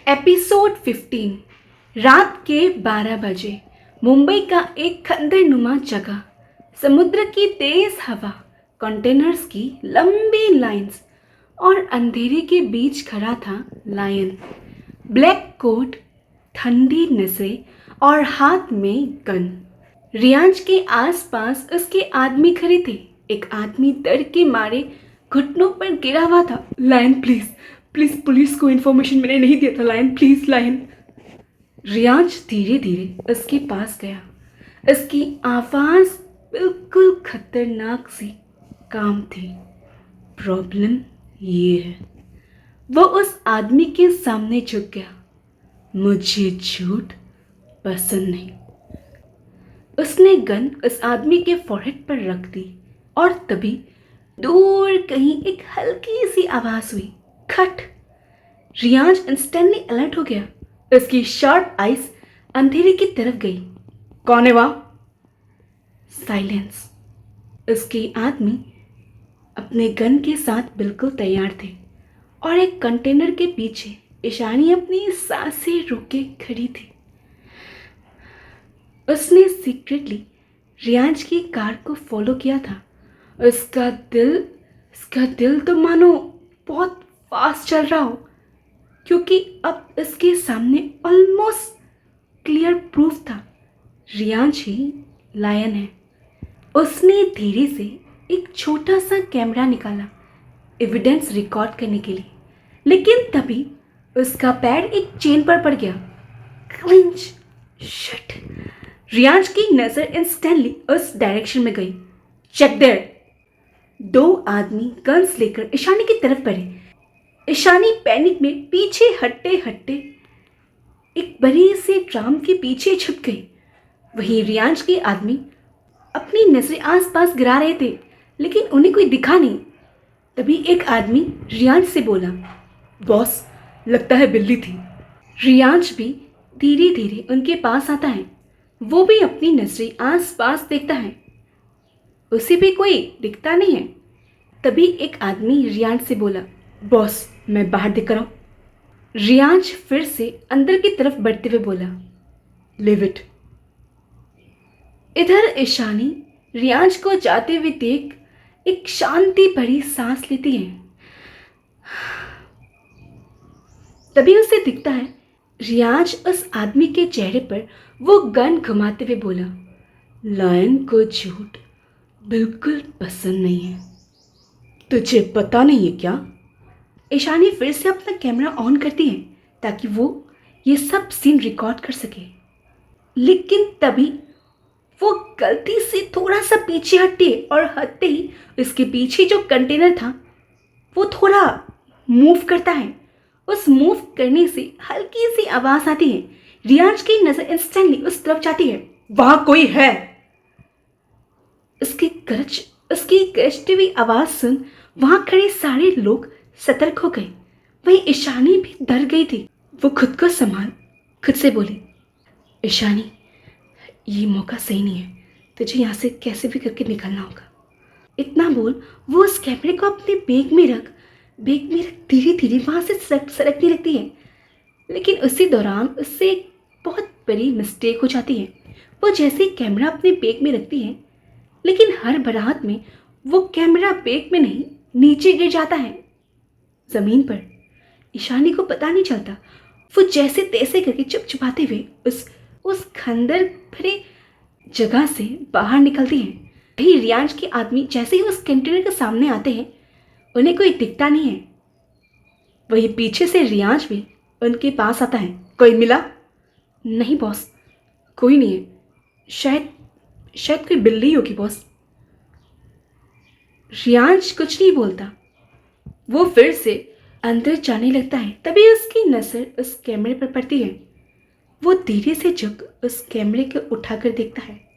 Episode 15। रात के 12 बजे मुंबई का एक खंडरनुमा जगह, समुद्र की तेज हवा, कंटेनर्स की लंबी लाइंस और अंधेरे के बीच खड़ा था लायन। ब्लैक कोट, ठंडी नसें और हाथ में गन। रियांश के आसपास उसके आदमी खड़े थे। एक आदमी डर के मारे घुटनों पर गिरा हुआ था। लायन प्लीज प्लीज, पुलिस को इन्फॉर्मेशन मैंने नहीं दिया था। Lion please, lion. रियांश धीरे धीरे उसके पास गया। उसकी आवाज बिल्कुल खतरनाक सी काम थी। प्रॉब्लम ये है। वो उस आदमी के सामने झुक गया। मुझे झूठ पसंद नहीं। उसने गन उस आदमी के फॉरहेड पर रख दी और तभी दूर कहीं एक हल्की सी आवाज हुई, खट। रियांश इंस्टेंटली अलर्ट हो गया। उसकी शार्प आइज अंधेरे की तरफ गई। कौन है वहां? साइलेंस। उसके आदमी अपने गन के साथ बिल्कुल तैयार थे और एक कंटेनर के पीछे ईशानी अपनी सांसें रोके खड़ी थी। उसने सीक्रेटली रियांश की कार को फॉलो किया था। उसका दिल तो मानो बहुत फास्ट चल रहा हो, क्योंकि अब इसके सामने ऑलमोस्ट क्लियर प्रूफ था, रियांश ही लायन है। उसने धीरे से एक छोटा सा कैमरा निकाला एविडेंस रिकॉर्ड करने के लिए, लेकिन तभी उसका पैर एक चेन पर पड़ गया। क्लिंच। शिट। रियांश की नजर इंस्टेंटली उस डायरेक्शन में गई। Check there. दो आदमी गन्स लेकर ईशानी की तरफ बढ़े। ईशानी पैनिक में पीछे हटते हटते एक बड़ी से ड्राम के पीछे छुप गई। वहीं रियांश के आदमी अपनी नजरें आसपास गिरा रहे थे, लेकिन उन्हें कोई दिखा नहीं। तभी एक आदमी रियांश से बोला, बॉस, लगता है बिल्ली थी। रियांश भी धीरे धीरे उनके पास आता है। वो भी अपनी नजरें आसपास देखता है। उसे भी कोई दिखता नहीं है। तभी एक आदमी रियांश से बोला, बॉस, मैं बाहर देख रहा हूं। रियांश फिर से अंदर की तरफ बढ़ते हुए बोला, लिव इट। इधर ईशानी रियांश को जाते हुए देख एक शांति भरी सांस लेती है। तभी उसे दिखता है रियांश उस आदमी के चेहरे पर वो गन घुमाते हुए बोला, लायन को झूठ बिल्कुल पसंद नहीं है। तुझे पता नहीं है क्या? ईशानी फिर से अपना कैमरा ऑन करती है ताकि वो ये सब सीन रिकॉर्ड कर सके, लेकिन तभी वो गलती से थोड़ा सा पीछे हटे और हटते ही उसके पीछे जो कंटेनर था वो थोड़ा मूव करता है। उस मूव करने से हल्की सी आवाज आती है। रियांश की नजर इंस्टेंटली उस तरफ जाती है। वहां कोई है। उसकी गरजती हुई आवाज सुन वहां खड़े सारे लोग सतर्क हो गए। वहीं ईशानी भी डर गई थी। वो खुद को संभाल खुद से बोली, ईशानी, ये मौका सही नहीं है। तुझे यहाँ से कैसे भी करके निकलना होगा। इतना बोल वो उस कैमरे को अपने बैग में रख धीरे धीरे वहाँ से सरकने लगती है। लेकिन उसी दौरान उससे एक बहुत बड़ी मिस्टेक हो जाती है। वो जैसे ही कैमरा अपने बैग में रखती है, लेकिन हर बरात में वो कैमरा बैग में नहीं, नीचे गिर जाता है जमीन पर। ईशानी को पता नहीं चलता। वो जैसे तैसे करके चुपचुपाते हुए उस खंडर भरे जगह से बाहर निकलती है। वही रियांश के आदमी जैसे ही उस कंटेनर के सामने आते हैं, उन्हें कोई दिखता नहीं है। वही पीछे से रियांश भी उनके पास आता है। कोई मिला? नहीं बॉस, कोई नहीं है। शायद कोई बिल्ली होगी बॉस। रियांश कुछ नहीं बोलता। वो फिर से अंदर जाने लगता है। तभी उसकी नजर उस कैमरे पर पड़ती है। वो धीरे से झुक उस कैमरे को उठाकर देखता है।